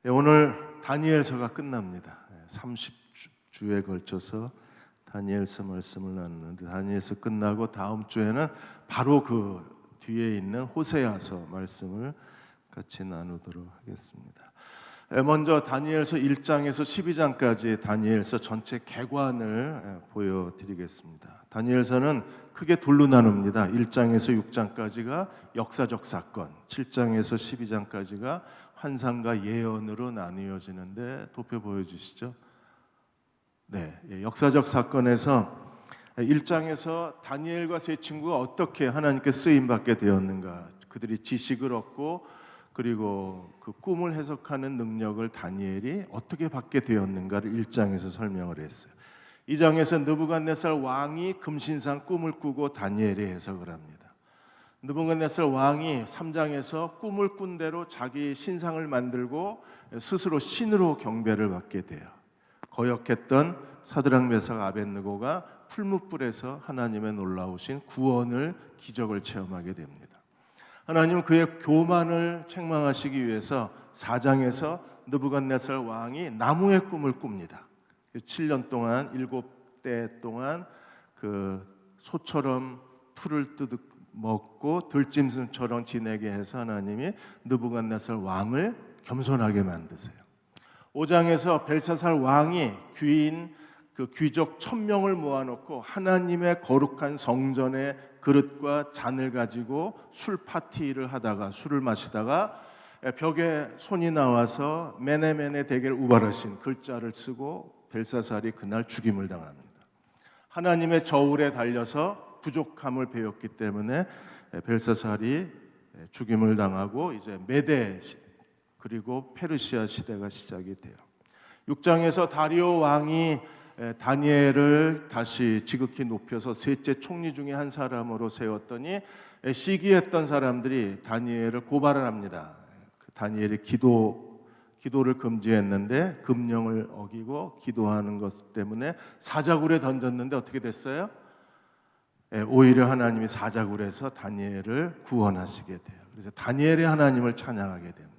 네, 오늘 다니엘서가 끝납니다. 30주에 걸쳐서 다니엘서 말씀을 나누는데, 다니엘서 끝나고 다음 주에는 바로 그 뒤에 있는 호세아서 말씀을 같이 나누도록 하겠습니다. 먼저 다니엘서 1장에서 12장까지 다니엘서 전체 개관을 보여드리겠습니다. 다니엘서는 크게 둘로 나눕니다. 1장에서 6장까지가 역사적 사건, 7장에서 12장까지가 환상과 예언으로 나뉘어지는데, 도표 보여주시죠. 네, 역사적 사건에서 1장에서 다니엘과 세 친구가 어떻게 하나님께 쓰임받게 되었는가, 그들이 지식을 얻고 그리고 그 꿈을 해석하는 능력을 다니엘이 어떻게 받게 되었는가를 1장에서 설명을 했어요. 2장에서 느부갓네살 왕이 금신상 꿈을 꾸고 다니엘이 해석을 합니다. 느부갓네살 왕이 3장에서 꿈을 꾼 대로 자기 신상을 만들고 스스로 신으로 경배를 받게 돼요. 거역했던 사드락 메삭 아벳느고가 풀무불에서 하나님의 놀라우신 구원을, 기적을 체험하게 됩니다. 하나님은 그의 교만을 책망하시기 위해서 4장에서 느부갓네살 왕이 나무의 꿈을 꿉니다. 7년 동안 7대 동안 그 소처럼 풀을 먹고 들짐승처럼 지내게 해서 하나님이 느부갓네살 왕을 겸손하게 만드세요. 5장에서 벨사살 왕이 귀인 그 귀족 1000명을 모아놓고 하나님의 거룩한 성전의 그릇과 잔을 가지고 술 파티를 하다가, 술을 마시다가 벽에 손이 나와서 메네메네 대겔 우바르신 글자를 쓰고 벨사살이 그날 죽임을 당합니다. 하나님의 저울에 달려서 부족함을 배웠기 때문에 벨사살이 죽임을 당하고 이제 메대 그리고 페르시아 시대가 시작이 돼요. 6장에서 다리오 왕이 다니엘을 다시 지극히 높여서 셋째 총리 중에 한 사람으로 세웠더니 시기했던 사람들이 다니엘을 고발을 합니다. 다니엘이 기도를 금지했는데 금령을 어기고 기도하는 것 때문에 사자굴에 던졌는데 어떻게 됐어요? 오히려 하나님이 사자굴에서 다니엘을 구원하시게 돼요. 그래서 다니엘의 하나님을 찬양하게 됩니다.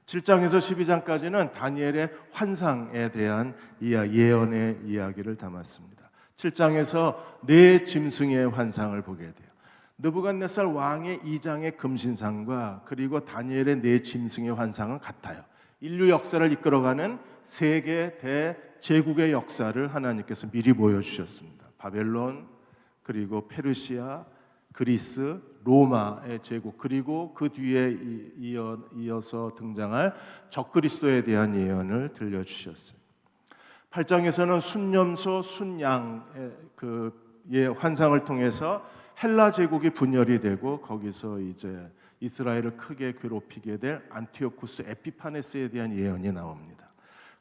7장에서 12장까지는 다니엘의 환상에 대한 예언의 이야기를 담았습니다. 7장에서 네 짐승의 환상을 보게 돼요. 느부갓네살 왕의 2장의 금신상과 그리고 다니엘의 네 짐승의 환상은 같아요. 인류 역사를 이끌어가는 세계 대제국의 역사를 하나님께서 미리 보여주셨습니다. 바벨론, 그리고 페르시아, 그리스, 로마의 제국, 그리고 그 뒤에 이어서 등장할 적그리스도에 대한 예언을 들려주셨어요. 8장에서는 순염소, 순양의 환상을 통해서 헬라 제국이 분열이 되고 거기서 이제 이스라엘을 크게 괴롭히게 될 안티오쿠스 에피파네스에 대한 예언이 나옵니다.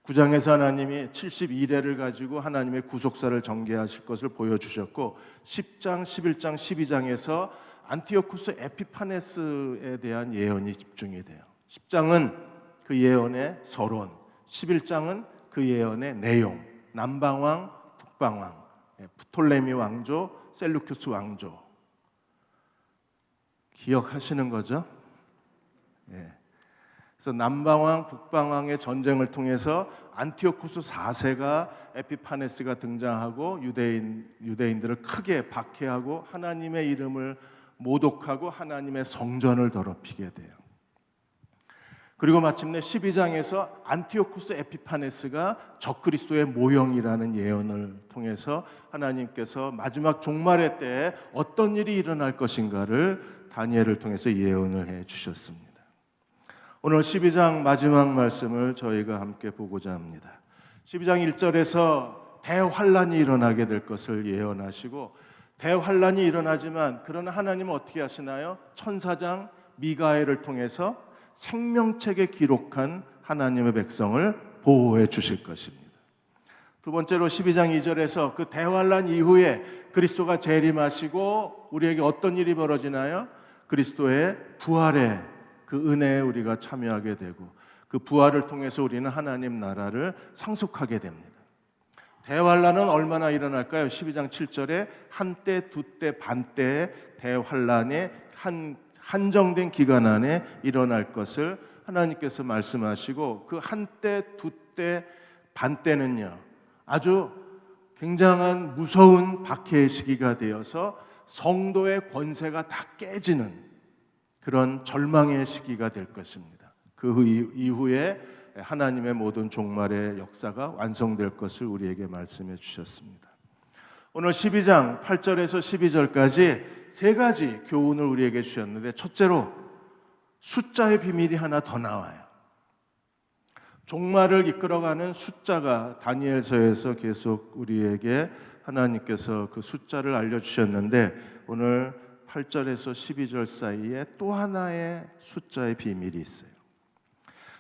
9장에서 하나님이 72레를 가지고 하나님의 구속사를 전개하실 것을 보여주셨고, 10장, 11장, 12장에서 안티오쿠스 에피파네스에 대한 예언이 집중이 돼요. 10장은 그 예언의 서론, 11장은 그 예언의 내용, 남방왕, 북방왕, 프톨레미 왕조, 셀루큐스 왕조. 기억하시는 거죠? 그래서 남방왕, 북방왕의 전쟁을 통해서 안티오쿠스 4세가 에피파네스가 등장하고 유대인들을 크게 박해하고 하나님의 이름을 모독하고 하나님의 성전을 더럽히게 돼요. 그리고 마침내 12장에서 안티오쿠스 에피파네스가 적그리스도의 모형이라는 예언을 통해서 하나님께서 마지막 종말의 때에 어떤 일이 일어날 것인가를 다니엘을 통해서 예언을 해 주셨습니다. 오늘 12장 마지막 말씀을 저희가 함께 보고자 합니다. 12장 1절에서 대환란이 일어나게 될 것을 예언하시고, 대환란이 일어나지만 그러나 하나님은 어떻게 하시나요? 천사장 미가엘을 통해서 생명책에 기록한 하나님의 백성을 보호해 주실 것입니다. 두 번째로 12장 2절에서 그 대환란 이후에 그리스도가 재림하시고 우리에게 어떤 일이 벌어지나요? 그리스도의 부활의 그 은혜에 우리가 참여하게 되고 그 부활을 통해서 우리는 하나님 나라를 상속하게 됩니다. 대환란은 얼마나 일어날까요? 12장 7절에 한때, 두때, 반때의 대환란의 한정된 기간 안에 일어날 것을 하나님께서 말씀하시고 그 한때, 두때, 반때는요 아주 굉장한 무서운 박해의 시기가 되어서 성도의 권세가 다 깨지는 그런 절망의 시기가 될 것입니다. 그 이후에 하나님의 모든 종말의 역사가 완성될 것을 우리에게 말씀해 주셨습니다. 오늘 12장 8절에서 12절까지 세 가지 교훈을 우리에게 주셨는데, 첫째로 숫자의 비밀이 하나 더 나와요. 종말을 이끌어가는 숫자가 다니엘서에서 계속 우리에게 하나님께서 그 숫자를 알려주셨는데, 오늘 8절에서 12절 사이에 또 하나의 숫자의 비밀이 있어요.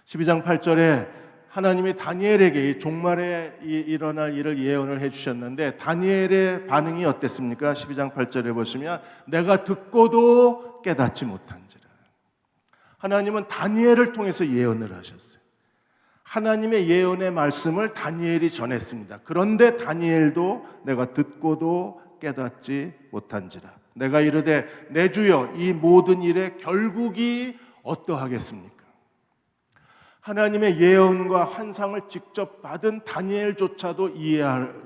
12장 8절에 하나님이 다니엘에게 이 종말에 일어날 일을 예언을 해주셨는데, 다니엘의 반응이 어땠습니까? 12장 8절에 보시면 내가 듣고도 깨닫지 못한지라. 하나님은 다니엘을 통해서 예언을 하셨어요. 하나님의 예언의 말씀을 다니엘이 전했습니다. 그런데 다니엘도 내가 듣고도 깨닫지 못한지라. 내가 이르되 내 주여 이 모든 일의 결국이 어떠하겠습니까? 하나님의 예언과 환상을 직접 받은 다니엘조차도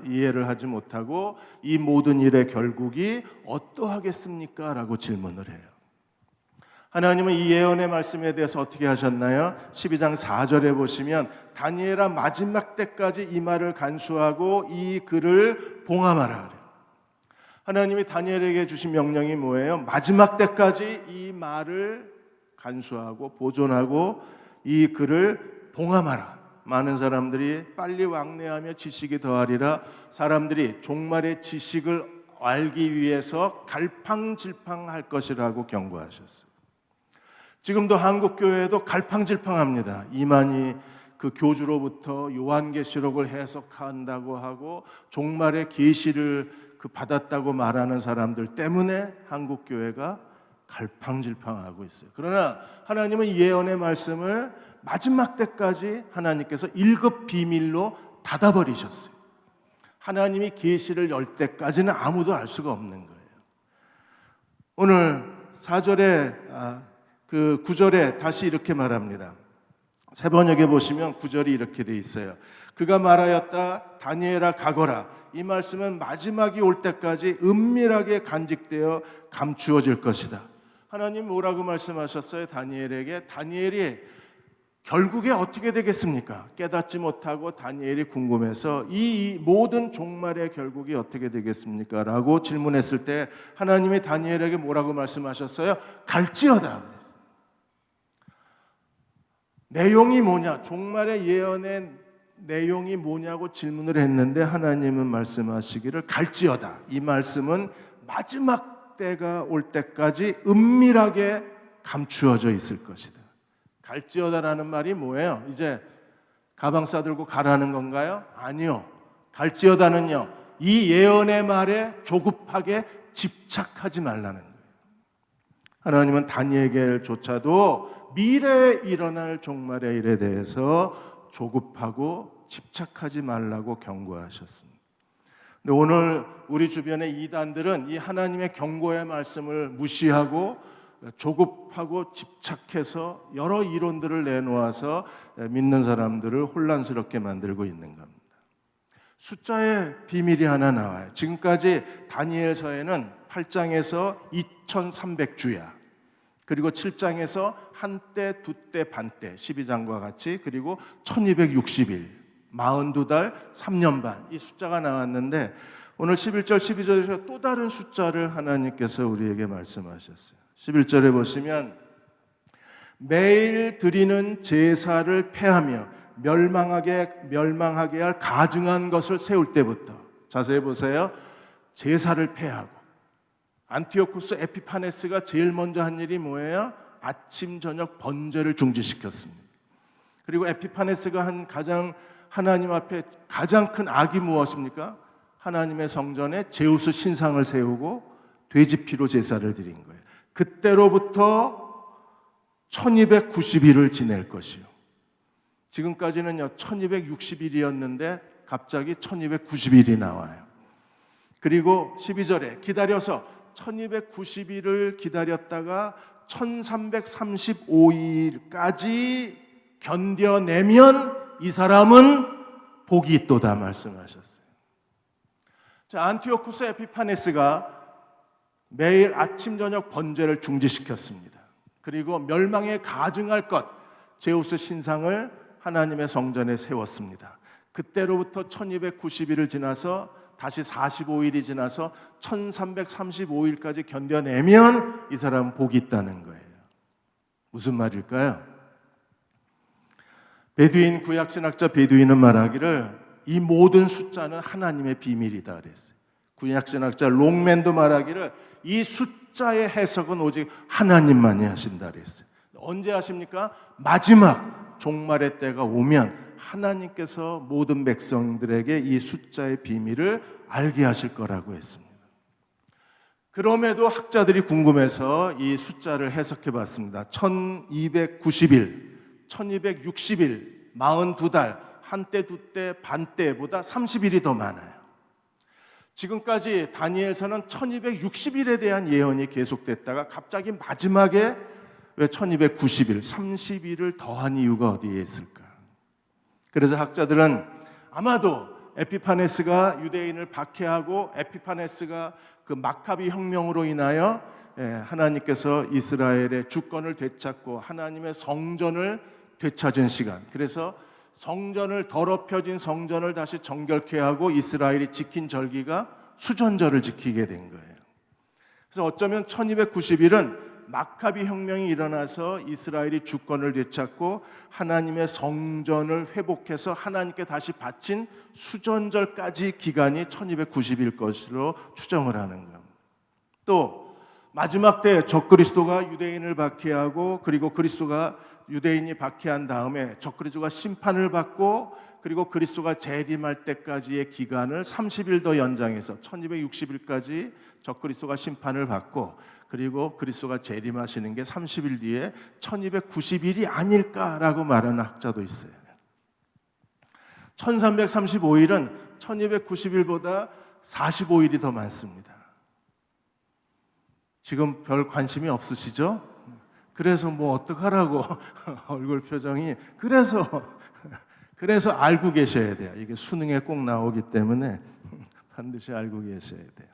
이해를 하지 못하고 이 모든 일의 결국이 어떠하겠습니까? 라고 질문을 해요. 하나님은 이 예언의 말씀에 대해서 어떻게 하셨나요? 12장 4절에 보시면 다니엘아 마지막 때까지 이 말을 간수하고 이 글을 봉함하라 그래요. 하나님이 다니엘에게 주신 명령이 뭐예요? 마지막 때까지 이 말을 간수하고 보존하고 이 글을 봉함하라. 많은 사람들이 빨리 왕래하며 지식이 더하리라. 사람들이 종말의 지식을 알기 위해서 갈팡질팡할 것이라고 경고하셨어요. 지금도 한국교회도 갈팡질팡합니다. 이만희 그 교주로부터 요한계시록을 해석한다고 하고 종말의 계시를 받았다고 말하는 사람들 때문에 한국교회가 갈팡질팡하고 있어요. 그러나 하나님은 예언의 말씀을 마지막 때까지 하나님께서 1급 비밀로 닫아버리셨어요. 하나님이 계시를 열 때까지는 아무도 알 수가 없는 거예요. 오늘 4절에 그 9절에 다시 이렇게 말합니다. 새 번역에 보시면 9절이 이렇게 돼 있어요. 그가 말하였다 다니엘아 가거라. 이 말씀은 마지막이 올 때까지 은밀하게 간직되어 감추어질 것이다. 하나님 뭐라고 말씀하셨어요? 다니엘에게. 다니엘이 결국에 어떻게 되겠습니까? 깨닫지 못하고 다니엘이 궁금해서 이 모든 종말의 결국이 어떻게 되겠습니까? 라고 질문했을 때 하나님이 다니엘에게 뭐라고 말씀하셨어요? 갈지어다. 내용이 뭐냐? 종말의 예언의 내용이 뭐냐고 질문을 했는데 하나님은 말씀하시기를 갈지어다. 이 말씀은 마지막 때가 올 때까지 은밀하게 감추어져 있을 것이다. 갈지어다라는 말이 뭐예요? 이제 가방 싸들고 가라는 건가요? 아니요. 갈지어다는요, 이 예언의 말에 조급하게 집착하지 말라는 거예요. 하나님은 다니엘조차도 미래에 일어날 종말의 일에 대해서 조급하고 집착하지 말라고 경고하셨습니다. 근데 오늘 우리 주변의 이단들은 이 하나님의 경고의 말씀을 무시하고 조급하고 집착해서 여러 이론들을 내놓아서 믿는 사람들을 혼란스럽게 만들고 있는 겁니다. 숫자의 비밀이 하나 나와요. 지금까지 다니엘서에는 8장에서 2300주야, 그리고 7장에서 한때, 두때, 반때, 12장과 같이, 그리고 1260일, 42달, 3년 반, 이 숫자가 나왔는데 오늘 11절, 12절에서 또 다른 숫자를 하나님께서 우리에게 말씀하셨어요. 11절에 보시면 매일 드리는 제사를 폐하며 멸망하게 할 가증한 것을 세울 때부터, 자세히 보세요. 제사를 폐하고, 안티오쿠스 에피파네스가 제일 먼저 한 일이 뭐예요? 아침 저녁 번제를 중지시켰습니다. 그리고 에피파네스가 한 하나님 앞에 가장 큰 악이 무엇입니까? 하나님의 성전에 제우스 신상을 세우고 돼지 피로 제사를 드린 거예요. 그때로부터 1290일을 지낼 것이요. 지금까지는요 1260일이었는데 갑자기 1290일이 나와요. 그리고 12절에 기다려서 1290일을 기다렸다가 1335일까지 견뎌내면 이 사람은 복이 있도다 말씀하셨어요. 자, 안티오쿠스 에피파네스가 매일 아침 저녁 번제를 중지시켰습니다. 그리고 멸망에 가증할 것 제우스 신상을 하나님의 성전에 세웠습니다. 그때로부터 1290일을 지나서 다시 45일이 지나서 1335일까지 견뎌내면 이 사람은 복이 있다는 거예요. 무슨 말일까요? 베두인 구약신학자 베두인은 말하기를 이 모든 숫자는 하나님의 비밀이다 그랬어요. 구약신학자 롱맨도 말하기를 이 숫자의 해석은 오직 하나님만이 하신다 그랬어요. 언제 하십니까? 마지막 종말의 때가 오면 하나님께서 모든 백성들에게 이 숫자의 비밀을 알게 하실 거라고 했습니다. 그럼에도 학자들이 궁금해서 이 숫자를 해석해 봤습니다. 1290일, 1260일, 42달, 한때, 두때, 반때보다 30일이 더 많아요. 지금까지 다니엘서는 1260일에 대한 예언이 계속됐다가 갑자기 마지막에 왜 1290일, 30일을 더한 이유가 어디에 있을까? 그래서 학자들은 아마도 에피파네스가 유대인을 박해하고 에피파네스가 그 마카비 혁명으로 인하여 하나님께서 이스라엘의 주권을 되찾고 하나님의 성전을 되찾은 시간, 그래서 성전을 더럽혀진 성전을 다시 정결케 하고 이스라엘이 지킨 절기가 수전절을 지키게 된 거예요. 그래서 어쩌면 1290일은 마카비 혁명이 일어나서 이스라엘이 주권을 되찾고 하나님의 성전을 회복해서 하나님께 다시 바친 수전절까지 기간이 1290일 것으로 추정을 하는 겁니다. 또 마지막 때 적그리스도가 유대인을 박해하고 그리고 그리스도가 유대인이 박해한 다음에 적그리스도가 심판을 받고 그리고 그리스도가 재림할 때까지의 기간을 30일 더 연장해서 1260일까지 적그리스도가 심판을 받고 그리고 그리스도가 재림하시는 게 30일 뒤에 1290일이 아닐까라고 말하는 학자도 있어요. 1335일은 1290일보다 45일이 더 많습니다. 지금 별 관심이 없으시죠? 그래서 뭐 어떡하라고 얼굴 표정이 그래서 알고 계셔야 돼요. 이게 수능에 꼭 나오기 때문에 반드시 알고 계셔야 돼요.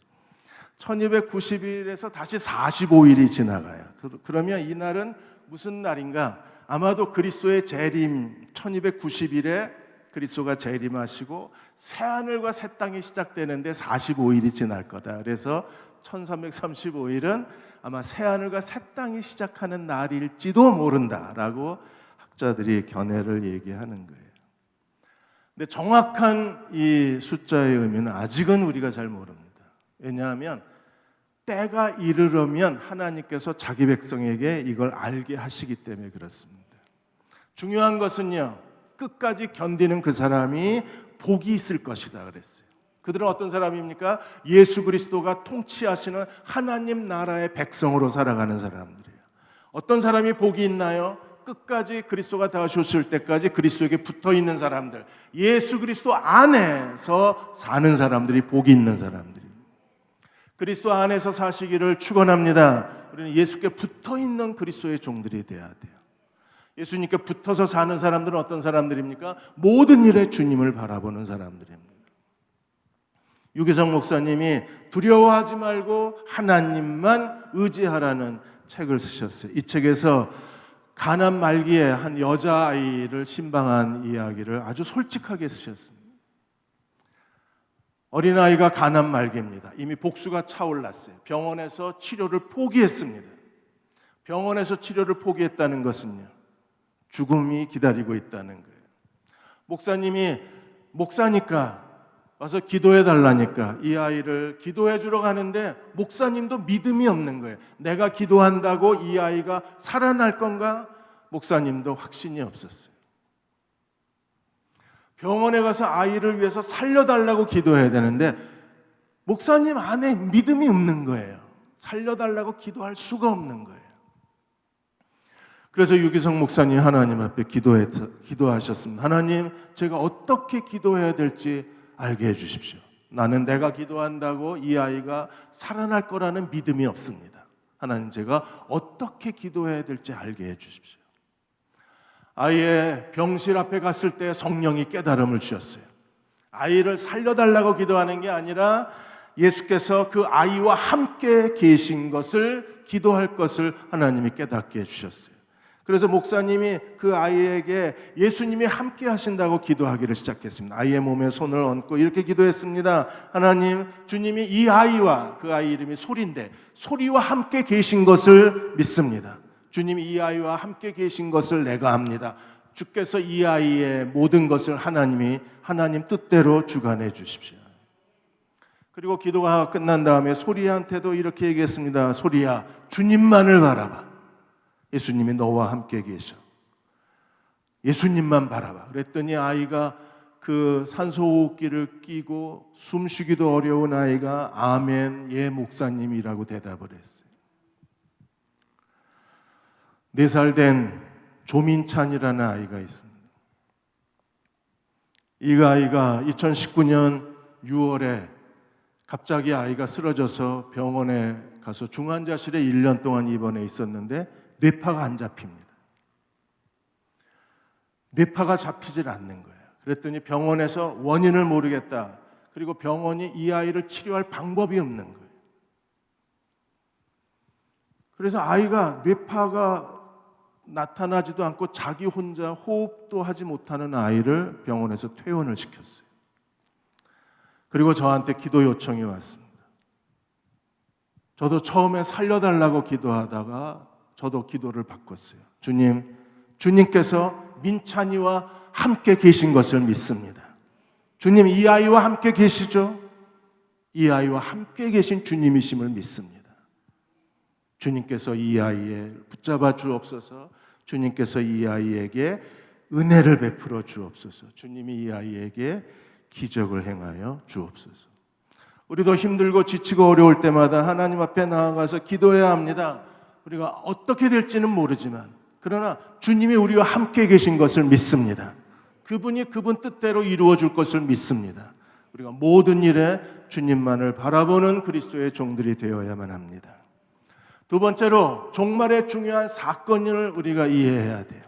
1290일에서 다시 45일이 지나가요. 그러면 이날은 무슨 날인가? 아마도 그리스도의 재림 1290일에 그리스도가 재림하시고 새하늘과 새 땅이 시작되는데 45일이 지날 거다. 그래서 1335일은 아마 새하늘과 새 땅이 시작하는 날일지도 모른다라고 학자들이 견해를 얘기하는 거예요. 근데 정확한 이 숫자의 의미는 아직은 우리가 잘 모릅니다. 왜냐하면 때가 이르려면 하나님께서 자기 백성에게 이걸 알게 하시기 때문에 그렇습니다. 중요한 것은요, 끝까지 견디는 그 사람이 복이 있을 것이다 그랬어요. 그들은 어떤 사람입니까? 예수 그리스도가 통치하시는 하나님 나라의 백성으로 살아가는 사람들이에요. 어떤 사람이 복이 있나요? 끝까지 그리스도가 다시 오실 때까지 그리스도에게 붙어 있는 사람들, 예수 그리스도 안에서 사는 사람들이 복이 있는 사람들이에요. 그리스도 안에서 사시기를 축원합니다. 우리는 예수께 붙어 있는 그리스도의 종들이 돼야 돼요. 예수님께 붙어서 사는 사람들은 어떤 사람들입니까? 모든 일에 주님을 바라보는 사람들입니다. 유기성 목사님이 두려워하지 말고 하나님만 의지하라는 책을 쓰셨어요. 이 책에서 가난 말기에 한 여자아이를 신방한 이야기를 아주 솔직하게 쓰셨습니다. 어린아이가 가난 말기입니다. 이미 복수가 차올랐어요. 병원에서 치료를 포기했습니다. 병원에서 치료를 포기했다는 것은요, 죽음이 기다리고 있다는 거예요. 목사님이 목사니까 와서 기도해 달라니까 이 아이를 기도해 주러 가는데 목사님도 믿음이 없는 거예요. 내가 기도한다고 이 아이가 살아날 건가? 목사님도 확신이 없었어요. 병원에 가서 아이를 위해서 살려달라고 기도해야 되는데 목사님 안에 믿음이 없는 거예요. 살려달라고 기도할 수가 없는 거예요. 그래서 유기성 목사님 하나님 앞에 기도하셨습니다. 하나님, 제가 어떻게 기도해야 될지 알게 해주십시오. 나는 내가 기도한다고 이 아이가 살아날 거라는 믿음이 없습니다. 하나님, 제가 어떻게 기도해야 될지 알게 해주십시오. 아이의 병실 앞에 갔을 때 성령이 깨달음을 주셨어요. 아이를 살려달라고 기도하는 게 아니라 예수께서 그 아이와 함께 계신 것을, 기도할 것을 하나님이 깨닫게 해주셨어요. 그래서 목사님이 그 아이에게 예수님이 함께 하신다고 기도하기를 시작했습니다. 아이의 몸에 손을 얹고 이렇게 기도했습니다. 하나님, 주님이 이 아이와, 그 아이 이름이 소리인데, 소리와 함께 계신 것을 믿습니다. 주님이 이 아이와 함께 계신 것을 내가 압니다. 주께서 이 아이의 모든 것을 하나님 뜻대로 주관해 주십시오. 그리고 기도가 끝난 다음에 소리한테도 이렇게 얘기했습니다. 소리야, 주님만을 바라봐. 예수님이 너와 함께 계셔. 예수님만 바라봐. 그랬더니 아이가, 그 산소호흡기를 끼고 숨쉬기도 어려운 아이가 아멘, 예 목사님이라고 대답을 했어요. 4살 된 조민찬이라는 아이가 있습니다. 이 아이가 2019년 6월에 갑자기 아이가 쓰러져서 병원에 가서 중환자실에 1년 동안 입원해 있었는데 뇌파가 안 잡힙니다. 뇌파가 잡히질 않는 거예요. 그랬더니 병원에서 원인을 모르겠다. 그리고 병원이 이 아이를 치료할 방법이 없는 거예요. 그래서 아이가 뇌파가 나타나지도 않고 자기 혼자 호흡도 하지 못하는 아이를 병원에서 퇴원을 시켰어요. 그리고 저한테 기도 요청이 왔습니다. 저도 처음에 살려달라고 기도하다가 저도 기도를 바꿨어요. 주님께서 민찬이와 함께 계신 것을 믿습니다. 주님, 이 아이와 함께 계시죠? 이 아이와 함께 계신 주님이심을 믿습니다. 주님께서 이 아이를 붙잡아 주옵소서. 주님께서 이 아이에게 은혜를 베풀어 주옵소서. 주님이 이 아이에게 기적을 행하여 주옵소서. 우리도 힘들고 지치고 어려울 때마다 하나님 앞에 나아가서 기도해야 합니다. 우리가 어떻게 될지는 모르지만, 그러나 주님이 우리와 함께 계신 것을 믿습니다. 그분이 그분 뜻대로 이루어 줄 것을 믿습니다. 우리가 모든 일에 주님만을 바라보는 그리스도의 종들이 되어야만 합니다. 두 번째로, 종말의 중요한 사건을 우리가 이해해야 돼요.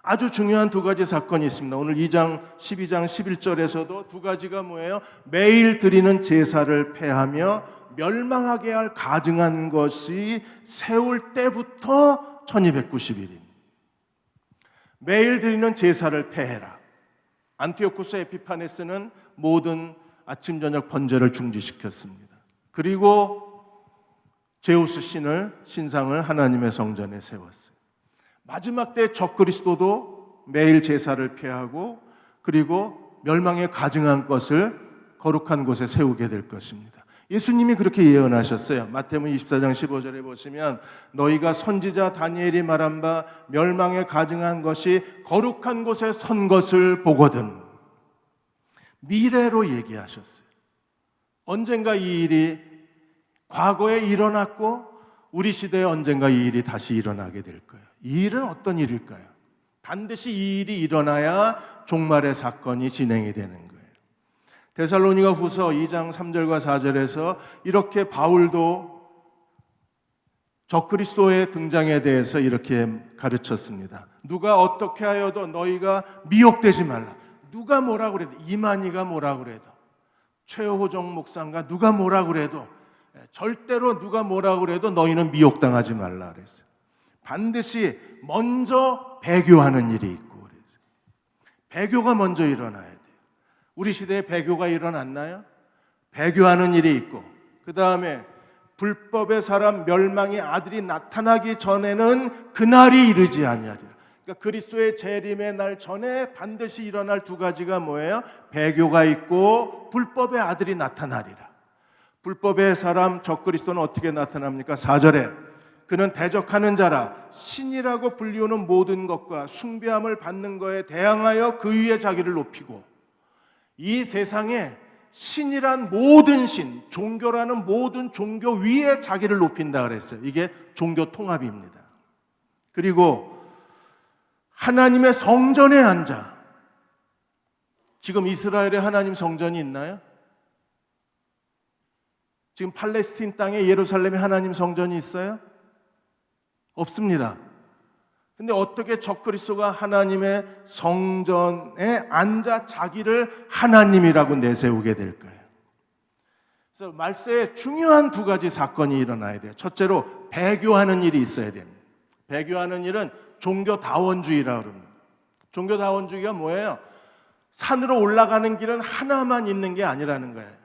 아주 중요한 두 가지 사건이 있습니다. 오늘 2장, 12장, 11절에서도 두 가지가 뭐예요? 매일 드리는 제사를 폐하며 멸망하게 할 가증한 것이 세울 때부터 1290일입니다. 매일 드리는 제사를 폐해라. 안티오쿠스 에피파네스는 모든 아침 저녁 번제를 중지시켰습니다. 그리고 제우스 신상을 하나님의 성전에 세웠어요. 마지막 때 적그리스도도 매일 제사를 폐하고 그리고 멸망에 가증한 것을 거룩한 곳에 세우게 될 것입니다. 예수님이 그렇게 예언하셨어요. 마태복음 24장 15절에 보시면 너희가 선지자 다니엘이 말한 바 멸망에 가증한 것이 거룩한 곳에 선 것을 보거든. 미래로 얘기하셨어요. 언젠가 이 일이 과거에 일어났고 우리 시대에 언젠가 이 일이 다시 일어나게 될 거예요. 이 일은 어떤 일일까요? 반드시 이 일이 일어나야 종말의 사건이 진행이 되는 거예요. 데살로니가 후서 2장 3절과 4절에서 이렇게 바울도 적그리스도의 등장에 대해서 이렇게 가르쳤습니다. 누가 어떻게 하여도 너희가 미혹되지 말라. 누가 뭐라 그래도, 이만희가 뭐라 그래도, 최호정 목사가 누가 뭐라 그래도, 절대로 누가 뭐라 그래도 너희는 미혹당하지 말라 그랬어요. 반드시 먼저 배교하는 일이 있고 그랬어요. 배교가 먼저 일어나야 돼요. 우리 시대에 배교가 일어났나요? 배교하는 일이 있고, 그 다음에 불법의 사람 멸망의 아들이 나타나기 전에는 그날이 이르지 아니하리라. 그러니까 그리스도의 재림의 날 전에 반드시 일어날 두 가지가 뭐예요? 배교가 있고 불법의 아들이 나타나리라. 불법의 사람 적그리스도는 어떻게 나타납니까? 4절에 그는 대적하는 자라 신이라고 불리우는 모든 것과 숭배함을 받는 것에 대항하여 그 위에 자기를 높이고, 이 세상에 신이란 모든 신, 종교라는 모든 종교 위에 자기를 높인다 그랬어요. 이게 종교 통합입니다. 그리고 하나님의 성전에 앉아. 지금 이스라엘에 하나님 성전이 있나요? 지금 팔레스틴 땅에 예루살렘에 하나님 성전이 있어요? 없습니다. 근데 어떻게 적그리스도가 하나님의 성전에 앉아 자기를 하나님이라고 내세우게 될까요? 그래서 말세에 중요한 두 가지 사건이 일어나야 돼요. 첫째로 배교하는 일이 있어야 됩니다. 배교하는 일은 종교다원주의라고 합니다. 종교다원주의가 뭐예요? 산으로 올라가는 길은 하나만 있는 게 아니라는 거예요.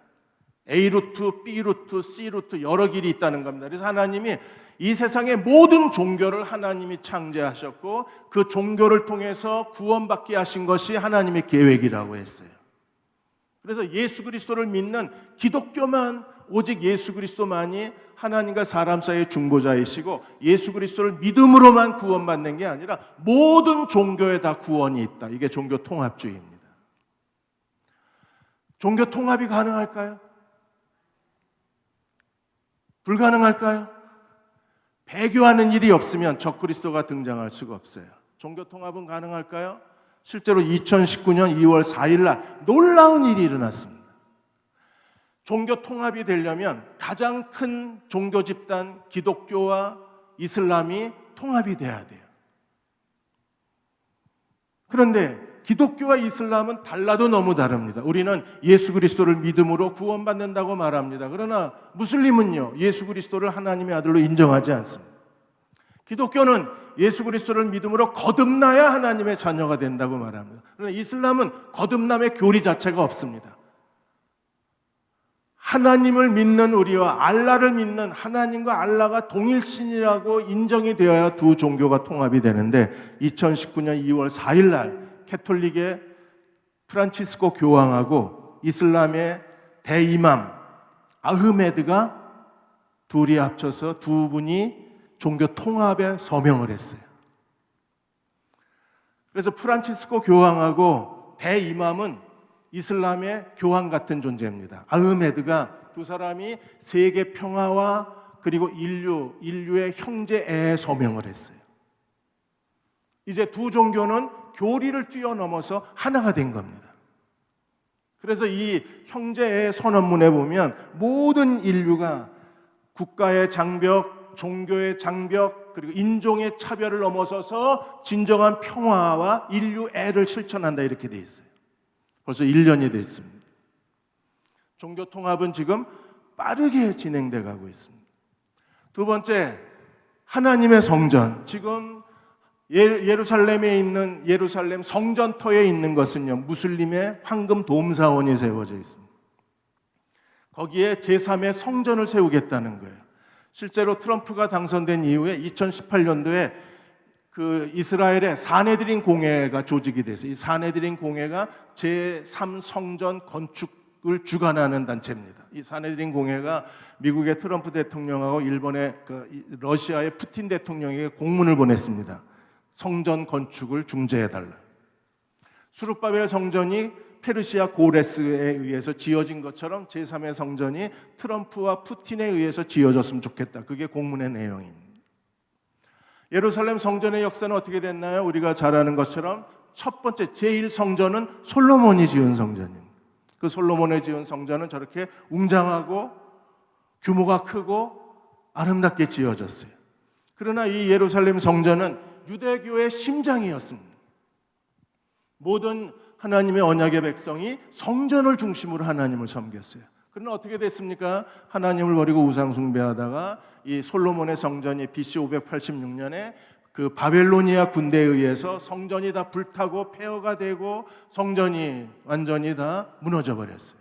A루트, B루트, C루트 여러 길이 있다는 겁니다. 그래서 하나님이 이 세상의 모든 종교를 하나님이 창제하셨고 그 종교를 통해서 구원받게 하신 것이 하나님의 계획이라고 했어요. 그래서 예수 그리스도를 믿는 기독교만, 오직 예수 그리스도만이 하나님과 사람 사이의 중보자이시고 예수 그리스도를 믿음으로만 구원받는 게 아니라 모든 종교에 다 구원이 있다. 이게 종교 통합주의입니다. 종교 통합이 가능할까요? 불가능할까요? 배교하는 일이 없으면 적그리스도가 등장할 수가 없어요. 종교 통합은 가능할까요? 실제로 2019년 2월 4일 날 놀라운 일이 일어났습니다. 종교 통합이 되려면 가장 큰 종교 집단 기독교와 이슬람이 통합이 돼야 돼요. 그런데 기독교와 이슬람은 달라도 너무 다릅니다. 우리는 예수 그리스도를 믿음으로 구원받는다고 말합니다. 그러나 무슬림은요, 예수 그리스도를 하나님의 아들로 인정하지 않습니다. 기독교는 예수 그리스도를 믿음으로 거듭나야 하나님의 자녀가 된다고 말합니다. 그러나 이슬람은 거듭남의 교리 자체가 없습니다. 하나님을 믿는 우리와 알라를 믿는 하나님과 알라가 동일신이라고 인정이 되어야 두 종교가 통합이 되는데 2019년 2월 4일 날 캐톨릭의 프란치스코 교황하고 이슬람의 대이맘 아흐메드가 둘이 합쳐서 두 분이 종교 통합에 서명을 했어요. 그래서 프란치스코 교황하고 대이맘은 이슬람의 교황 같은 존재입니다. 아흐메드가 두 사람이 세계 평화와 그리고 인류의 형제애에 서명을 했어요. 이제 두 종교는 교리를 뛰어넘어서 하나가 된 겁니다. 그래서 이 형제애 선언문에 보면 모든 인류가 국가의 장벽, 종교의 장벽, 그리고 인종의 차별을 넘어서서 진정한 평화와 인류애를 실천한다 이렇게 돼 있어요. 벌써 1년이 됐습니다. 종교 통합은 지금 빠르게 진행돼 가고 있습니다. 두 번째, 하나님의 성전. 지금 예루살렘에 있는 예루살렘 성전터에 있는 것은요, 무슬림의 황금 돔사원이 세워져 있습니다. 거기에 제3의 성전을 세우겠다는 거예요. 실제로 트럼프가 당선된 이후에 2018년도에 그 이스라엘의 사네드린 공회가 조직이 돼서 이 사네드린 공회가 제3성전 건축을 주관하는 단체입니다. 이 사네드린 공회가 미국의 트럼프 대통령하고 일본의 러시아의 푸틴 대통령에게 공문을 보냈습니다. 성전 건축을 중재해달라. 수르바벨 성전이 페르시아 고레스에 의해서 지어진 것처럼 제3의 성전이 트럼프와 푸틴에 의해서 지어졌으면 좋겠다. 그게 공문의 내용입니다. 예루살렘 성전의 역사는 어떻게 됐나요? 우리가 잘 아는 것처럼 첫 번째 제1성전은 솔로몬이 지은 성전입니다. 그 솔로몬이 지은 성전은 저렇게 웅장하고 규모가 크고 아름답게 지어졌어요. 그러나 이 예루살렘 성전은 유대교의 심장이었습니다. 모든 하나님의 언약의 백성이 성전을 중심으로 하나님을 섬겼어요. 그러나 어떻게 됐습니까? 하나님을 버리고 우상 숭배하다가 이 솔로몬의 성전이 BC 586년에 그 바벨로니아 군대에 의해서 성전이 다 불타고 폐허가 되고 성전이 완전히 다 무너져 버렸어요.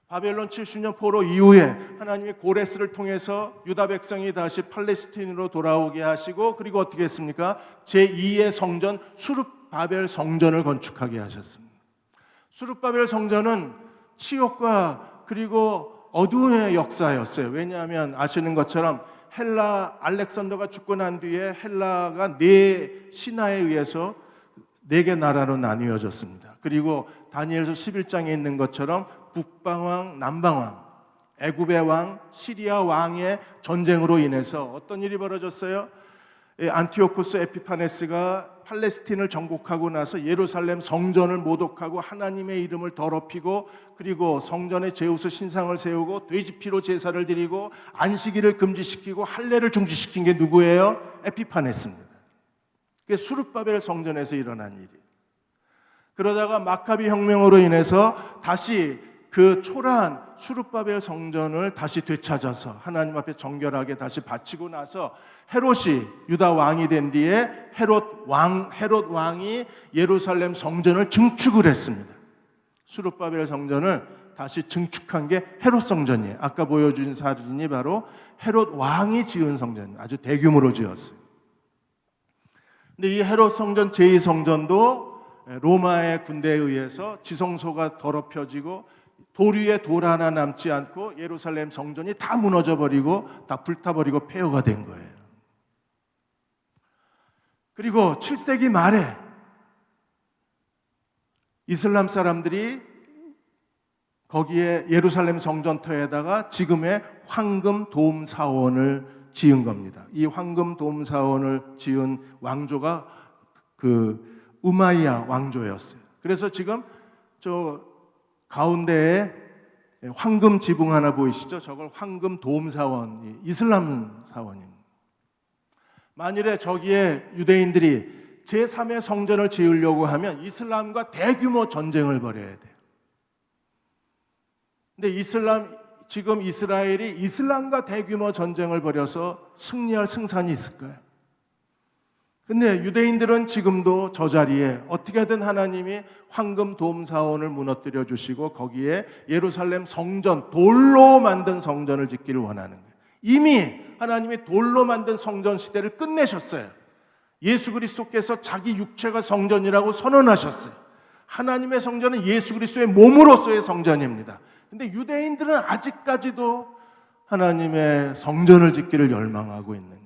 바벨론 70년 포로 이후에 하나님이 고레스를 통해서 유다 백성이 다시 팔레스틴으로 돌아오게 하시고 그리고 어떻게 했습니까? 제2의 성전 수르바벨 성전을 건축하게 하셨습니다. 수르바벨 성전은 치욕과 그리고 어두움의 역사였어요. 왜냐하면 아시는 것처럼 헬라 알렉산더가 죽고 난 뒤에 헬라가 네 신하에 의해서 4개 나라로 나뉘어졌습니다. 그리고 다니엘서 11장에 있는 것처럼 북방왕, 남방왕, 애굽의 왕, 시리아 왕의 전쟁으로 인해서 어떤 일이 벌어졌어요? 안티오쿠스 에피파네스가 팔레스틴을 정복하고 나서 예루살렘 성전을 모독하고 하나님의 이름을 더럽히고 그리고 성전에 제우스 신상을 세우고 돼지피로 제사를 드리고 안식일을 금지시키고 할례를 중지시킨 게 누구예요? 에피파네스입니다. 그게 수르바벨 성전에서 일어난 일이에요. 그러다가 마카비 혁명으로 인해서 다시 그 초라한 수르바벨 성전을 다시 되찾아서 하나님 앞에 정결하게 다시 바치고 나서 헤롯이 유다 왕이 된 뒤에 헤롯 왕이 예루살렘 성전을 증축을 했습니다. 수르바벨 성전을 다시 증축한 게 헤롯 성전이에요. 아까 보여준 사진이 바로 헤롯 왕이 지은 성전입니다. 아주 대규모로 지었어요. 근데 이 헤롯 성전 제2성전도 로마의 군대에 의해서 지성소가 더럽혀지고 돌 위에 돌 하나 남지 않고 예루살렘 성전이 다 무너져 버리고 다 불타버리고 폐허가 된 거예요. 그리고 7세기 말에 이슬람 사람들이 거기에 예루살렘 성전터에다가 지금의 황금 도움 사원을 지은 겁니다. 이 황금 도움 사원을 지은 왕조가 그 우마이야 왕조였어요. 그래서 지금 저 가운데에 황금 지붕 하나 보이시죠? 저걸 황금 도움 사원, 이슬람 사원입니다. 만일에 저기에 유대인들이 제3의 성전을 지으려고 하면 이슬람과 대규모 전쟁을 벌여야 돼요. 근데 지금 이스라엘이 이슬람과 대규모 전쟁을 벌여서 승리할 승산이 있을까요? 근데 유대인들은 지금도 저 자리에 어떻게든 하나님이 황금 도움 사원을 무너뜨려 주시고 거기에 예루살렘 성전, 돌로 만든 성전을 짓기를 원하는 거예요. 이미 하나님이 돌로 만든 성전 시대를 끝내셨어요. 예수 그리스도께서 자기 육체가 성전이라고 선언하셨어요. 하나님의 성전은 예수 그리스도의 몸으로서의 성전입니다. 근데 유대인들은 아직까지도 하나님의 성전을 짓기를 열망하고 있는 거예요.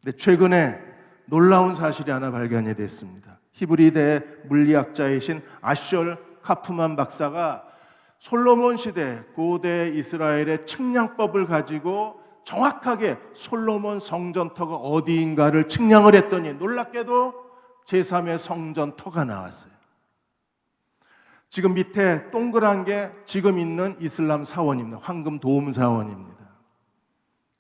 근데 최근에 놀라운 사실이 하나 발견이 됐습니다. 히브리대 물리학자이신 아셜 카프만 박사가 솔로몬 시대 고대 이스라엘의 측량법을 가지고 정확하게 솔로몬 성전터가 어디인가를 측량을 했더니 놀랍게도 제3의 성전터가 나왔어요. 지금 밑에 동그란 게 지금 있는 이슬람 사원입니다. 황금 도움 사원입니다.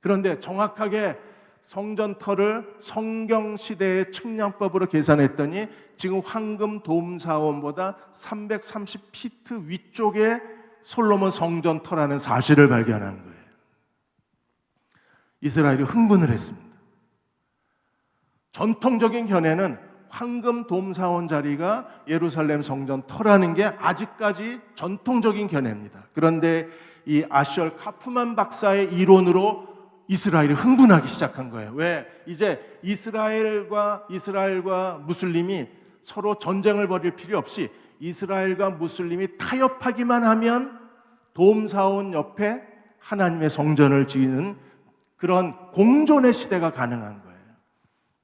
그런데 정확하게 성전터를 성경 시대의 측량법으로 계산했더니 지금 황금 도움 사원보다 330피트 위쪽에 솔로몬 성전터라는 사실을 발견한 거예요. 이스라엘이 흥분을 했습니다. 전통적인 견해는 황금 도움 사원 자리가 예루살렘 성전터라는 게 아직까지 전통적인 견해입니다. 그런데 이 아셜 카프만 박사의 이론으로 이스라엘이 흥분하기 시작한 거예요. 왜? 이제 이스라엘과 무슬림이 서로 전쟁을 벌일 필요 없이 이스라엘과 무슬림이 타협하기만 하면 도움사원 옆에 하나님의 성전을 지는 그런 공존의 시대가 가능한 거예요.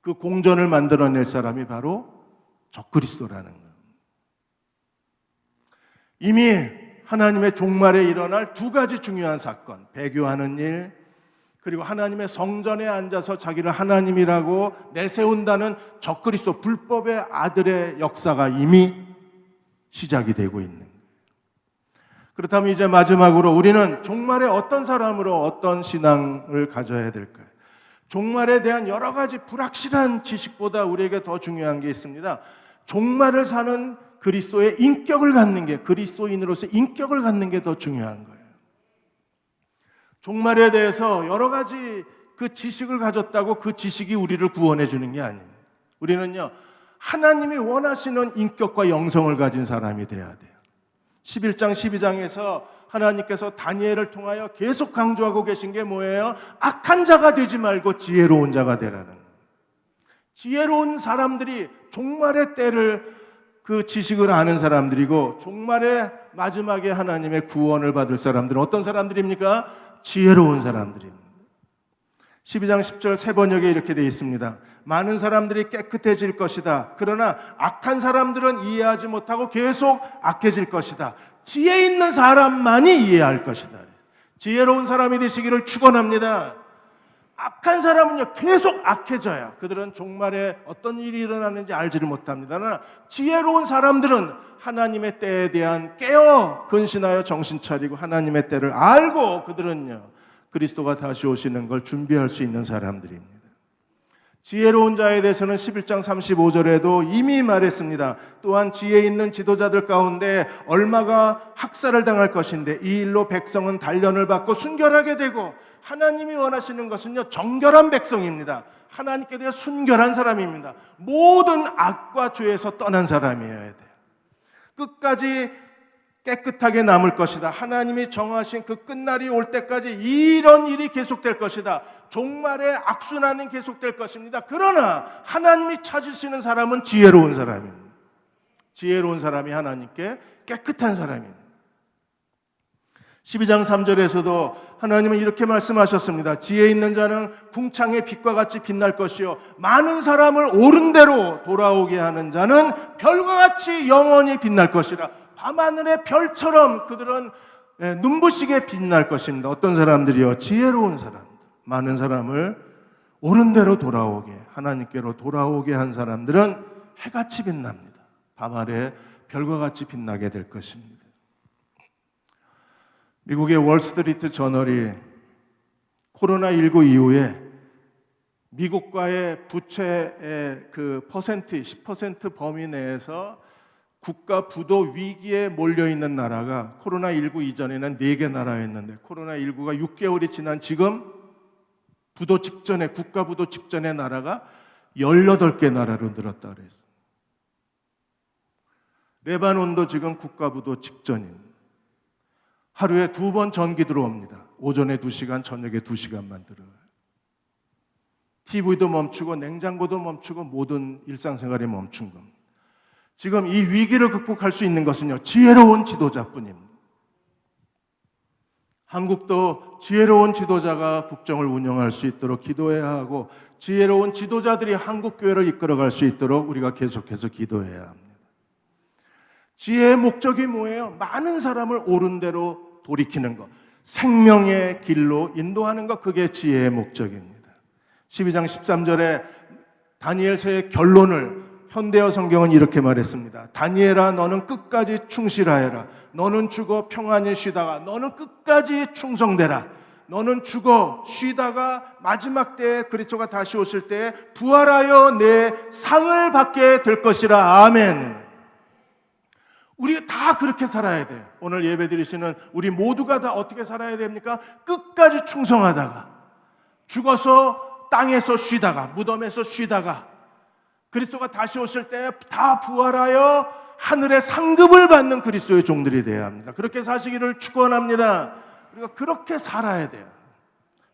그 공존을 만들어낼 사람이 바로 적그리스도라는 거예요. 이미 하나님의 종말에 일어날 두 가지 중요한 사건, 배교하는 일, 그리고 하나님의 성전에 앉아서 자기를 하나님이라고 내세운다는 적그리스도 불법의 아들의 역사가 이미 시작이 되고 있는 거예요. 그렇다면 이제 마지막으로 우리는 종말에 어떤 사람으로 어떤 신앙을 가져야 될까요? 종말에 대한 여러 가지 불확실한 지식보다 우리에게 더 중요한 게 있습니다. 종말을 사는 그리스도의 인격을 갖는 게, 그리스도인으로서 인격을 갖는 게 더 중요한 거예요. 종말에 대해서 여러 가지 그 지식을 가졌다고 그 지식이 우리를 구원해 주는 게 아닙니다. 우리는요, 하나님이 원하시는 인격과 영성을 가진 사람이 돼야 돼요. 11장 12장에서 하나님께서 다니엘을 통하여 계속 강조하고 계신 게 뭐예요? 악한 자가 되지 말고 지혜로운 자가 되라는 거예요. 지혜로운 사람들이 종말의 때를 그 지식을 아는 사람들이고, 종말의 마지막에 하나님의 구원을 받을 사람들은 어떤 사람들입니까? 지혜로운 사람들입니다. 12장 10절 새 번역에 이렇게 되어 있습니다. 많은 사람들이 깨끗해질 것이다. 그러나 악한 사람들은 이해하지 못하고 계속 악해질 것이다. 지혜 있는 사람만이 이해할 것이다. 지혜로운 사람이 되시기를 축원합니다. 악한 사람은요 계속 악해져요. 그들은 종말에 어떤 일이 일어나는지 알지를 못합니다. 그러나 지혜로운 사람들은 하나님의 때에 대한 깨어 근신하여 정신 차리고 하나님의 때를 알고 그들은요 그리스도가 다시 오시는 걸 준비할 수 있는 사람들입니다. 지혜로운 자에 대해서는 11장 35절에도 이미 말했습니다. 또한 지혜 있는 지도자들 가운데 얼마가 학살을 당할 것인데 이 일로 백성은 단련을 받고 순결하게 되고, 하나님이 원하시는 것은요 정결한 백성입니다. 하나님께 대해 순결한 사람입니다. 모든 악과 죄에서 떠난 사람이어야 돼요. 끝까지 깨끗하게 남을 것이다. 하나님이 정하신 그 끝날이 올 때까지 이런 일이 계속될 것이다. 종말의 악순환은 계속될 것입니다. 그러나 하나님이 찾으시는 사람은 지혜로운 사람입니다. 지혜로운 사람이 하나님께 깨끗한 사람입니다. 12장 3절에서도 하나님은 이렇게 말씀하셨습니다. 지혜 있는 자는 궁창의 빛과 같이 빛날 것이요 많은 사람을 옳은 대로 돌아오게 하는 자는 별과 같이 영원히 빛날 것이라. 밤하늘의 별처럼 그들은 눈부시게 빛날 것입니다. 어떤 사람들이요? 지혜로운 사람들, 많은 사람을 옳은 대로 돌아오게, 하나님께로 돌아오게 한 사람들은 해같이 빛납니다. 밤하늘의 별과 같이 빛나게 될 것입니다. 미국의 월스트리트 저널이 코로나19 이후에 미국과의 부채의 그 퍼센트 10% 범위 내에서 국가 부도 위기에 몰려있는 나라가 코로나19 이전에는 4개 나라였는데 코로나19가 6개월이 지난 지금 부도 직전에, 국가 부도 직전의 나라가 18개 나라로 늘었다 그랬어요. 레바논도 지금 국가 부도 직전입니다. 하루에 2번 전기 들어옵니다. 오전에 2시간, 저녁에 2시간만 들어요. TV도 멈추고 냉장고도 멈추고 모든 일상생활이 멈춘 겁니다. 지금 이 위기를 극복할 수 있는 것은요 지혜로운 지도자뿐입니다. 한국도 지혜로운 지도자가 국정을 운영할 수 있도록 기도해야 하고, 지혜로운 지도자들이 한국 교회를 이끌어갈 수 있도록 우리가 계속해서 기도해야 합니다. 지혜의 목적이 뭐예요? 많은 사람을 옳은 대로 돌이키는 것, 생명의 길로 인도하는 것, 그게 지혜의 목적입니다. 12장 13절에 다니엘서의 결론을 현대어 성경은 이렇게 말했습니다. 다니엘아, 너는 끝까지 충실하여라. 너는 죽어 평안히 쉬다가 너는 끝까지 충성되라. 너는 죽어 쉬다가 마지막 때에 그리스도가 다시 오실 때에 부활하여 내 상을 받게 될 것이라. 아멘. 우리 다 그렇게 살아야 돼요. 오늘 예배 드리시는 우리 모두가 다 어떻게 살아야 됩니까? 끝까지 충성하다가, 죽어서 땅에서 쉬다가, 무덤에서 쉬다가 그리스도가 다시 오실 때 다 부활하여 하늘의 상급을 받는 그리스도의 종들이 되어야 합니다. 그렇게 사시기를 축원합니다. 우리가 그렇게 살아야 돼요.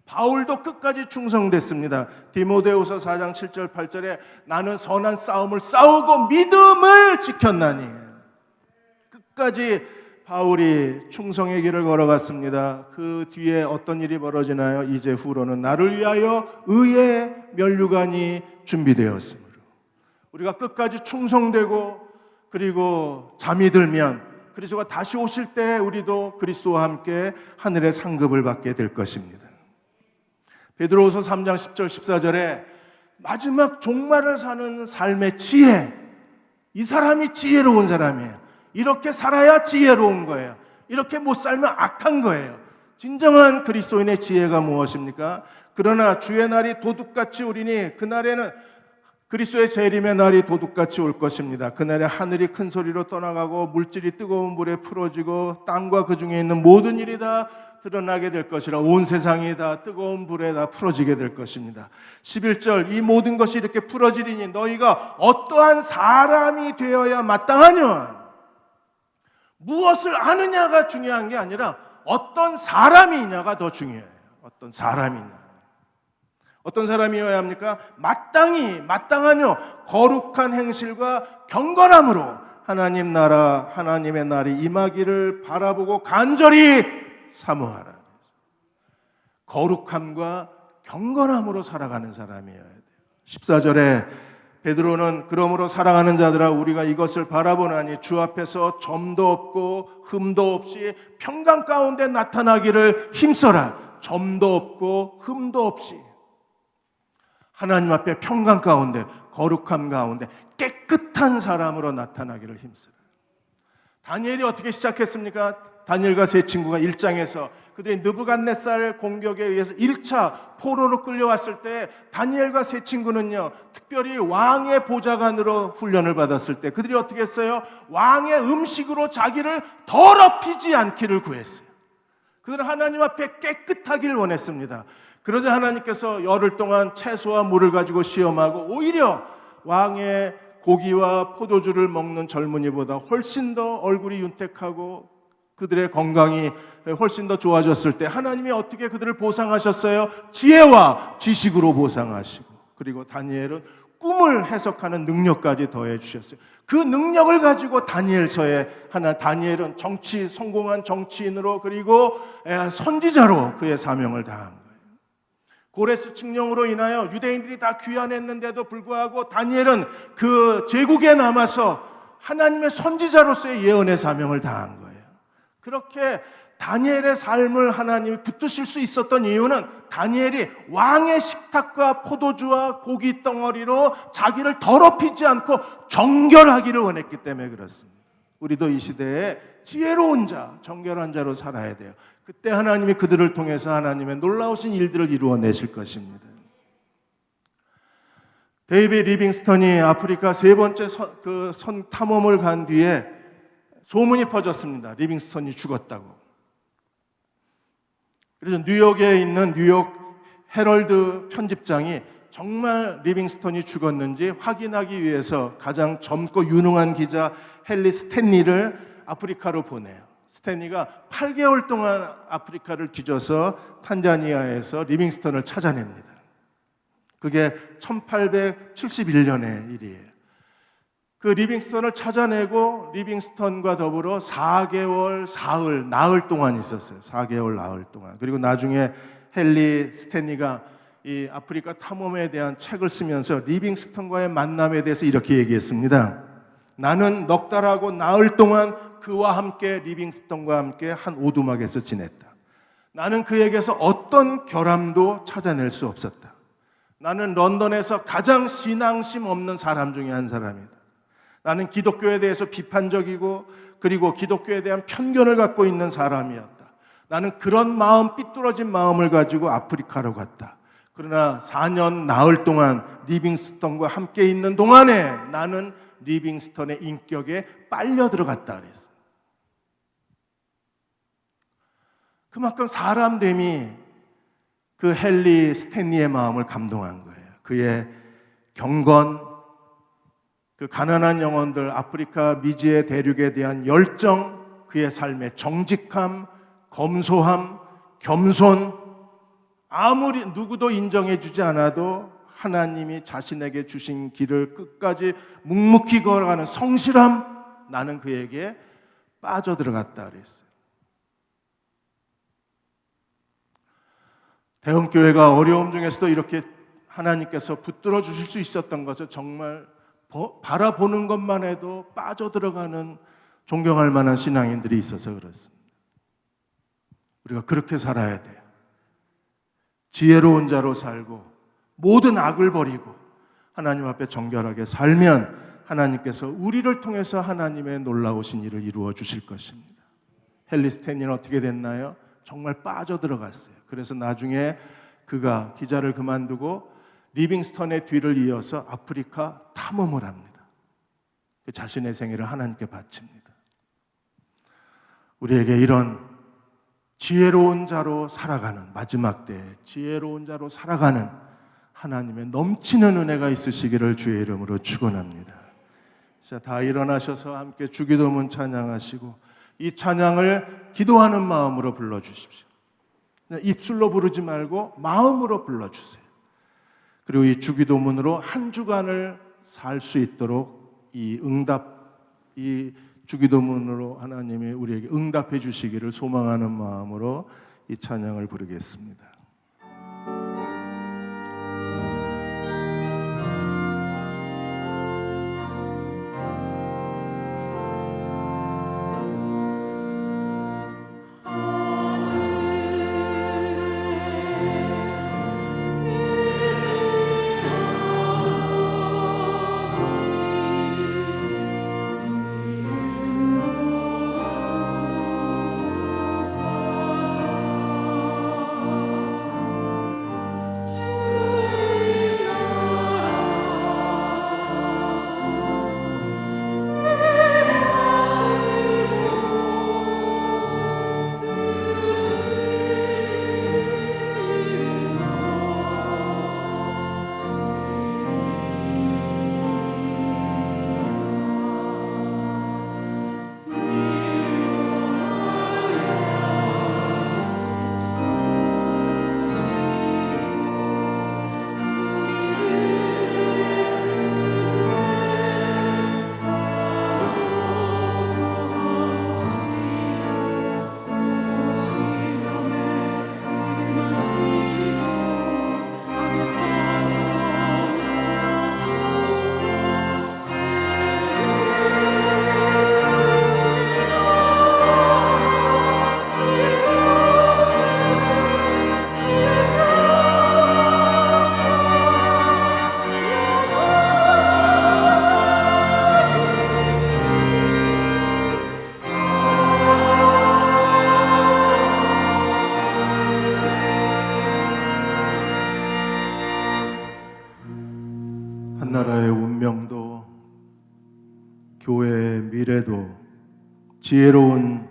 바울도 끝까지 충성됐습니다. 디모데후서 4장 7절 8절에 나는 선한 싸움을 싸우고 믿음을 지켰나니, 끝까지 바울이 충성의 길을 걸어갔습니다. 그 뒤에 어떤 일이 벌어지나요? 이제 후로는 나를 위하여 의의 면류관이 준비되었으므로, 우리가 끝까지 충성되고 그리고 잠이 들면 그리스도가 다시 오실 때 우리도 그리스도와 함께 하늘의 상급을 받게 될 것입니다. 베드로후서 3장 10절 14절에 마지막 종말을 사는 삶의 지혜, 이 사람이 지혜로운 사람이에요. 이렇게 살아야 지혜로운 거예요. 이렇게 못 살면 악한 거예요. 진정한 그리스도인의 지혜가 무엇입니까? 그러나 주의 날이 도둑같이 오리니 그날에는, 그리스도의 재림의 날이 도둑같이 올 것입니다. 그날에 하늘이 큰 소리로 떠나가고 물질이 뜨거운 불에 풀어지고 땅과 그 중에 있는 모든 일이 다 드러나게 될 것이라. 온 세상이 다 뜨거운 불에 다 풀어지게 될 것입니다. 11절, 이 모든 것이 이렇게 풀어지리니 너희가 어떠한 사람이 되어야 마땅하냐? 무엇을 아느냐가 중요한 게 아니라 어떤 사람이냐가 더 중요해요. 어떤 사람이냐. 어떤 사람이어야 합니까? 마땅하뇨. 거룩한 행실과 경건함으로 하나님 나라, 하나님의 날이 임하기를 바라보고 간절히 사모하라. 거룩함과 경건함으로 살아가는 사람이어야 돼요. 14절에 베드로는 그러므로 사랑하는 자들아, 우리가 이것을 바라보나니 주 앞에서 점도 없고 흠도 없이 평강 가운데 나타나기를 힘써라. 점도 없고 흠도 없이. 하나님 앞에 평강 가운데, 거룩함 가운데 깨끗한 사람으로 나타나기를 힘써요. 다니엘이 어떻게 시작했습니까? 다니엘과 세 친구가 1장에서 그들이 느부갓네살 공격에 의해서 1차 포로로 끌려왔을 때 다니엘과 세 친구는요, 특별히 왕의 보좌관으로 훈련을 받았을 때 그들이 어떻게 했어요? 왕의 음식으로 자기를 더럽히지 않기를 구했어요. 그들은 하나님 앞에 깨끗하기를 원했습니다. 그러자 하나님께서 열흘 동안 채소와 물을 가지고 시험하고 오히려 왕의 고기와 포도주를 먹는 젊은이보다 훨씬 더 얼굴이 윤택하고 그들의 건강이 훨씬 더 좋아졌을 때 하나님이 어떻게 그들을 보상하셨어요? 지혜와 지식으로 보상하시고, 그리고 다니엘은 꿈을 해석하는 능력까지 더해 주셨어요. 그 능력을 가지고 다니엘서에 다니엘은 성공한 정치인으로 그리고 선지자로 그의 사명을 다한 거예요. 고레스 칙령으로 인하여 유대인들이 다 귀환했는데도 불구하고 다니엘은 그 제국에 남아서 하나님의 선지자로서의 예언의 사명을 다한 거예요. 그렇게 다니엘의 삶을 하나님이 붙드실 수 있었던 이유는 다니엘이 왕의 식탁과 포도주와 고기 덩어리로 자기를 더럽히지 않고 정결하기를 원했기 때문에 그렇습니다. 우리도 이 시대에 지혜로운 자, 정결한 자로 살아야 돼요. 그때 하나님이 그들을 통해서 하나님의 놀라우신 일들을 이루어내실 것입니다. 데이비드 리빙스턴이 아프리카 세 번째 선 탐험을 간 뒤에 소문이 퍼졌습니다. 리빙스턴이 죽었다고. 그래서 뉴욕에 있는 뉴욕 헤럴드 편집장이 정말 리빙스턴이 죽었는지 확인하기 위해서 가장 젊고 유능한 기자 헨리 스탠리를 아프리카로 보내요. 스탠리가 8개월 동안 아프리카를 뒤져서 탄자니아에서 리빙스턴을 찾아냅니다. 그게 1871년의 일이에요. 그 리빙스턴을 찾아내고 리빙스턴과 더불어 4개월, 나흘 동안 있었어요. 4개월, 나흘 동안. 그리고 나중에 헨리 스탠리가 이 아프리카 탐험에 대한 책을 쓰면서 리빙스턴과의 만남에 대해서 이렇게 얘기했습니다. 나는 넉 달하고 나흘 동안 그와 함께 리빙스턴과 함께 한 오두막에서 지냈다. 나는 그에게서 어떤 결함도 찾아낼 수 없었다. 나는 런던에서 가장 신앙심 없는 사람 중에 한 사람이다. 나는 기독교에 대해서 비판적이고 그리고 기독교에 대한 편견을 갖고 있는 사람이었다. 나는 그런 마음, 삐뚤어진 마음을 가지고 아프리카로 갔다. 그러나 4년 나흘 동안 리빙스턴과 함께 있는 동안에 나는 리빙스턴의 인격에 빨려 들어갔다 그랬어요. 그만큼 사람됨이 그 헨리 스탠리의 마음을 감동한 거예요. 그의 경건, 그 가난한 영혼들, 아프리카 미지의 대륙에 대한 열정, 그의 삶의 정직함, 검소함, 겸손, 아무리 누구도 인정해 주지 않아도 하나님이 자신에게 주신 길을 끝까지 묵묵히 걸어가는 성실함, 나는 그에게 빠져들어갔다 그랬어요. 대형교회가 어려움 중에서도 이렇게 하나님께서 붙들어 주실 수 있었던 것을 정말 바라보는 것만 해도 빠져들어가는 존경할 만한 신앙인들이 있어서 그렇습니다. 우리가 그렇게 살아야 돼요. 지혜로운 자로 살고 모든 악을 버리고 하나님 앞에 정결하게 살면 하나님께서 우리를 통해서 하나님의 놀라우신 일을 이루어 주실 것입니다. 헨리 스탠리는 어떻게 됐나요? 정말 빠져들어갔어요. 그래서 나중에 그가 기자를 그만두고 리빙스턴의 뒤를 이어서 아프리카 탐험을 합니다. 자신의 생애를 하나님께 바칩니다. 우리에게 이런 지혜로운 자로 살아가는, 마지막 때에 지혜로운 자로 살아가는 하나님의 넘치는 은혜가 있으시기를 주의 이름으로 축원합니다. 자, 다 일어나셔서 함께 주기도문 찬양하시고 이 찬양을 기도하는 마음으로 불러주십시오. 입술로 부르지 말고 마음으로 불러주세요. 그리고 이 주기도문으로 한 주간을 살 수 있도록 이 주기도문으로 하나님이 우리에게 응답해 주시기를 소망하는 마음으로 이 찬양을 부르겠습니다. 교회의 미래도 지혜로운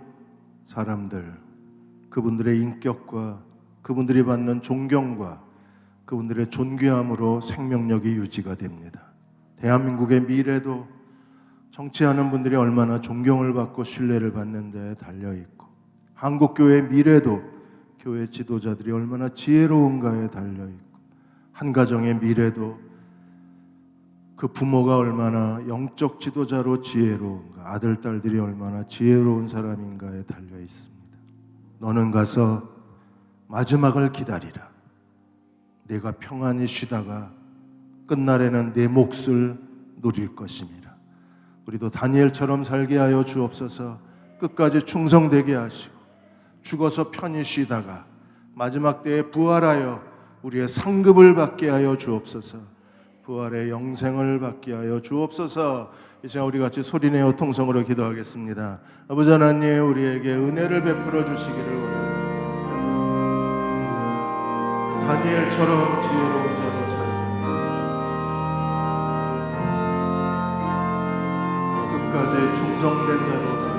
사람들, 그분들의 인격과 그분들이 받는 존경과 그분들의 존귀함으로 생명력이 유지가 됩니다. 대한민국의 미래도 정치하는 분들이 얼마나 존경을 받고 신뢰를 받는 데 달려있고, 한국교회의 미래도 교회 지도자들이 얼마나 지혜로운가에 달려있고, 한 가정의 미래도 그 부모가 얼마나 영적 지도자로 지혜로운가, 아들, 딸들이 얼마나 지혜로운 사람인가에 달려있습니다. 너는 가서 마지막을 기다리라. 내가 평안히 쉬다가 끝날에는 내 몫을 누릴 것임이라. 우리도 다니엘처럼 살게 하여 주옵소서. 끝까지 충성되게 하시고 죽어서 편히 쉬다가 마지막 때에 부활하여 우리의 상급을 받게 하여 주옵소서. 부활의 영생을 받게 하여 주옵소서. 이 시간 우리 같이 소리내어 통성으로 기도하겠습니다. 아버지 하나님, 우리에게 은혜를 베풀어 주시기를 원합니다. 다니엘처럼 지혜로운 자로 살고 끝까지 충성된 자로 살고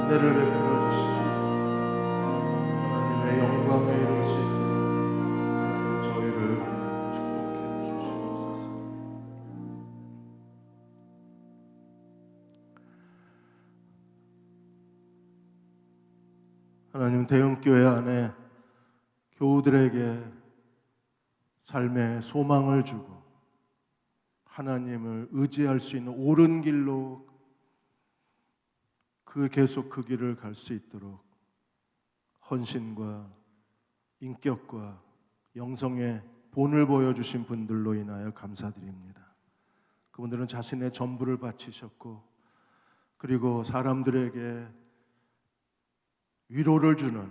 은혜를 베풀어 주시고 하나님의 영광에 이를 수 있도록 하나님 저희를 축복해 주시옵소서. 하나님, 대형교회 안에 교우들에게 삶의 소망을 주고 하나님을 의지할 수 있는 옳은 길로 계속 그 길을 갈 수 있도록 헌신과 인격과 영성의 본을 보여주신 분들로 인하여 감사드립니다. 그분들은 자신의 전부를 바치셨고, 그리고 사람들에게 위로를 주는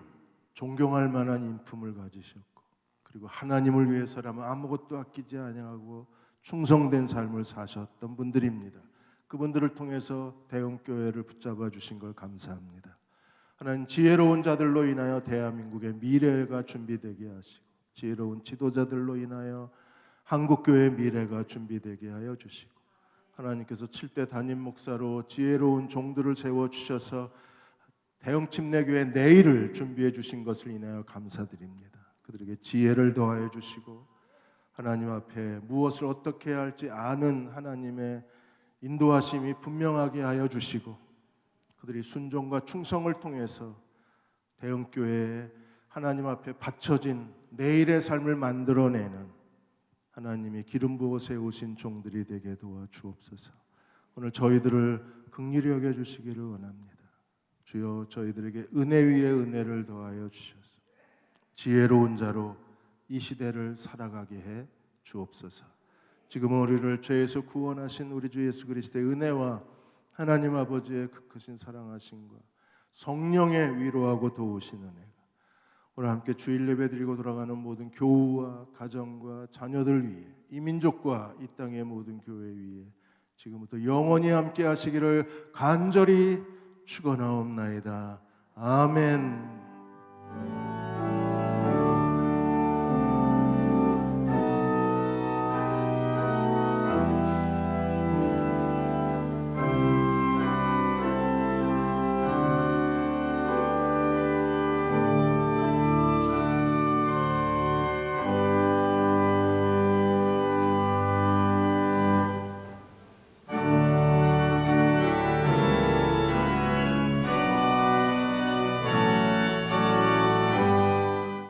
존경할 만한 인품을 가지셨고, 그리고 하나님을 위해서라면 아무것도 아끼지 아니하고 충성된 삶을 사셨던 분들입니다. 그분들을 통해서 대형교회를 붙잡아 주신 걸 감사합니다. 하나님, 지혜로운 자들로 인하여 대한민국의 미래가 준비되게 하시고, 지혜로운 지도자들로 인하여 한국교회의 미래가 준비되게 하여 주시고, 하나님께서 7대 담임 목사로 지혜로운 종들을 세워주셔서 대형침례교회 내일을 준비해 주신 것을 인하여 감사드립니다. 그들에게 지혜를 더하여 주시고, 하나님 앞에 무엇을 어떻게 해야 할지 아는 하나님의 인도하심이 분명하게 하여 주시고, 그들이 순종과 충성을 통해서 대형교회에 하나님 앞에 바쳐진 내일의 삶을 만들어내는 하나님이 기름 부어 세우신 종들이 되게 도와주옵소서. 오늘 저희들을 긍휼히 여겨 주시기를 원합니다. 주여, 저희들에게 은혜 위에 은혜를 더하여 주셔서 지혜로운 자로 이 시대를 살아가게 해 주옵소서. 지금은 우리를 죄에서 구원하신 우리 주 예수 그리스도의 은혜와 하나님 아버지의 그 크신 사랑하심과 성령의 위로하고 도우신 은혜가 오늘 함께 주일 예배 드리고 돌아가는 모든 교우와 가정과 자녀들 위에, 이 민족과 이 땅의 모든 교회 위에 지금부터 영원히 함께 하시기를 간절히 축원하옵나이다. 아멘.